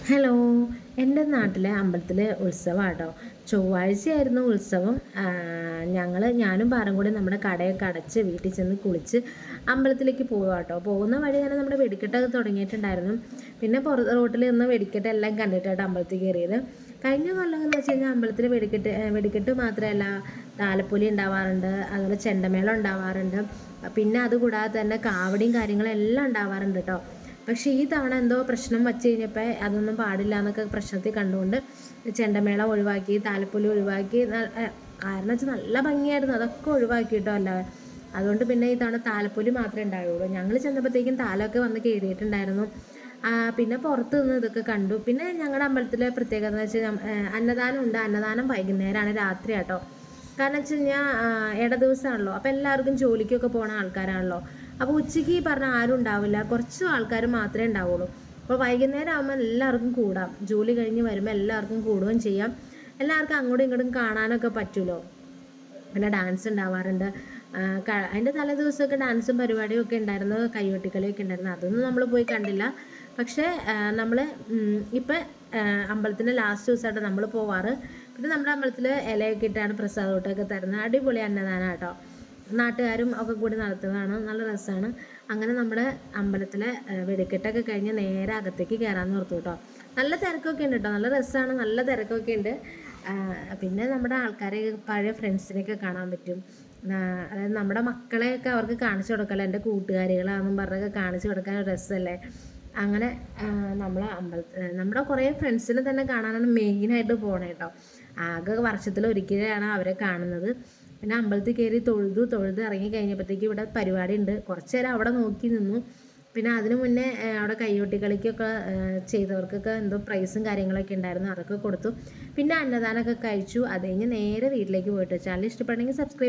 Hello, എൻ്റെ നാട്ടിലെ അമ്പലത്തിലെ ഉത്സവമാട്ടോ. ചൊവ്വാഴ്ചയായിരുന്നു ഉത്സവം. ഞാനും പാറും കൂടി നമ്മുടെ കടയൊക്കെ അടച്ച് വീട്ടിൽ ചെന്ന് കുളിച്ച് അമ്പലത്തിലേക്ക് പോവാട്ടോ. പോകുന്ന വഴി തന്നെ നമ്മുടെ വെടിക്കെട്ടൊക്കെ തുടങ്ങിയിട്ടുണ്ടായിരുന്നു. പിന്നെ റോട്ടിൽ നിന്ന് വെടിക്കെട്ട് എല്ലാം കണ്ടിട്ടായിട്ട് അമ്പലത്തിൽ കയറിയത്. കഴിഞ്ഞ കൊല്ലം എന്ന് വെച്ച് കഴിഞ്ഞാൽ അമ്പലത്തിൽ വെടിക്കെട്ട് മാത്രമല്ല, താലപ്പൊലി ഉണ്ടാവാറുണ്ട്, അതുപോലെ ചെണ്ടമേളം ഉണ്ടാവാറുണ്ട്. പിന്നെ അതുകൂടാതെ തന്നെ കാവടിയും കാര്യങ്ങളും എല്ലാം ഉണ്ടാവാറുണ്ട് കേട്ടോ. പക്ഷേ ഈ തവണ എന്തോ പ്രശ്നം വച്ച് കഴിഞ്ഞപ്പോൾ അതൊന്നും പാടില്ല എന്നൊക്കെ പ്രശ്നത്തിൽ കണ്ടുകൊണ്ട് ചെണ്ടമേള ഒഴിവാക്കി, താലപ്പൊലി ഒഴിവാക്കി. കാരണം വെച്ചാൽ നല്ല ഭംഗിയായിരുന്നു, അതൊക്കെ ഒഴിവാക്കി കേട്ടോ എല്ലാവരും. അതുകൊണ്ട് പിന്നെ ഈ തവണ താലപ്പൊലി മാത്രമേ ഉണ്ടാവുള്ളൂ. ഞങ്ങൾ ചെന്നപ്പോഴത്തേക്കും താലമൊക്കെ വന്ന് കയറിയിട്ടുണ്ടായിരുന്നു. പിന്നെ പുറത്ത് നിന്ന് ഇതൊക്കെ കണ്ടു. പിന്നെ ഞങ്ങളുടെ അമ്പലത്തിലെ പ്രത്യേകത എന്ന് വെച്ചാൽ അന്നദാനം ഉണ്ട്. അന്നദാനം വൈകുന്നേരമാണ്, രാത്രി കേട്ടോ. കാരണം വെച്ച് കഴിഞ്ഞാൽ ഇട ദിവസമാണല്ലോ, അപ്പോൾ എല്ലാവർക്കും ജോലിക്കൊക്കെ പോകുന്ന ആൾക്കാരാണല്ലോ. അപ്പോൾ ഉച്ചയ്ക്ക് ഈ പറഞ്ഞ ആരും ഉണ്ടാവില്ല, കുറച്ച് ആൾക്കാർ മാത്രമേ ഉണ്ടാവുള്ളൂ. അപ്പോൾ വൈകുന്നേരം ആകുമ്പോൾ എല്ലാവർക്കും കൂടാം, ജോലി കഴിഞ്ഞ് വരുമ്പോൾ എല്ലാവർക്കും കൂടുകയും ചെയ്യാം. എല്ലാവർക്കും അങ്ങോട്ടും ഇങ്ങോട്ടും കാണാനൊക്കെ പറ്റുമല്ലോ. പിന്നെ ഡാൻസ് ഉണ്ടാവാറുണ്ട്. അതിൻ്റെ തലേ ദിവസമൊക്കെ ഡാൻസും പരിപാടിയും ഒക്കെ ഉണ്ടായിരുന്നു, കൈകൊട്ടിക്കളിയൊക്കെ ഉണ്ടായിരുന്നു. അതൊന്നും നമ്മൾ പോയി കണ്ടില്ല. പക്ഷേ നമ്മൾ ഇപ്പം അമ്പലത്തിൻ്റെ ലാസ്റ്റ് ദിവസമായിട്ട് നമ്മൾ പോവാറ്. പിന്നെ നമ്മുടെ അമ്പലത്തിൽ ഇലയൊക്കെ ഇട്ടാണ് പ്രസാദമൊക്കെ തരുന്നത്. അടിപൊളി അന്നദാനം കേട്ടോ. നാട്ടുകാരും ഒക്കെ കൂടി നടത്തുന്നതാണ്, നല്ല രസമാണ്. അങ്ങനെ നമ്മുടെ അമ്പലത്തിലെ വെടിക്കെട്ടൊക്കെ കഴിഞ്ഞ് നേരെ അകത്തേക്ക് കയറാമെന്ന് ഓർത്തു കേട്ടോ. നല്ല തിരക്കൊക്കെ ഉണ്ട് കേട്ടോ, നല്ല രസമാണ്, നല്ല തിരക്കൊക്കെ ഉണ്ട്. പിന്നെ നമ്മുടെ ആൾക്കാരെ, പഴയ ഫ്രണ്ട്സിനെയൊക്കെ കാണാൻ പറ്റും. അതായത് നമ്മുടെ മക്കളെയൊക്കെ അവർക്ക് കാണിച്ചു കൊടുക്കല്ലോ, എൻ്റെ കൂട്ടുകാരികളാണെന്നും പറഞ്ഞൊക്കെ കാണിച്ചു കൊടുക്കാൻ ഒരു രസമല്ലേ. അങ്ങനെ നമ്മുടെ കുറേ ഫ്രണ്ട്സിനെ തന്നെ കാണാനാണ് മെയിനായിട്ട് പോകണേ കേട്ടോ. ആകെ വർഷത്തിലൊരിക്കലാണ് അവരെ കാണുന്നത്. പിന്നെ അമ്പലത്തിൽ കയറി തൊഴുത് ഇറങ്ങി കഴിഞ്ഞപ്പോഴത്തേക്ക് ഇവിടെ പരിപാടി ഉണ്ട്. കുറച്ച് നേരം അവിടെ നോക്കി നിന്നു. പിന്നെ അതിനു മുന്നേ അവിടെ കൈകൊട്ടിക്കളിക്കൊക്കെ ചെയ്തവർക്കൊക്കെ എന്തോ പ്രൈസും കാര്യങ്ങളൊക്കെ ഉണ്ടായിരുന്നു, അതൊക്കെ കൊടുത്തു. പിന്നെ അന്നദാനമൊക്കെ കഴിച്ചു. അത് കഴിഞ്ഞ് നേരെ വീട്ടിലേക്ക് പോയിട്ട്. Channel ഇഷ്ടപ്പെടുന്നെങ്കിൽ subscribe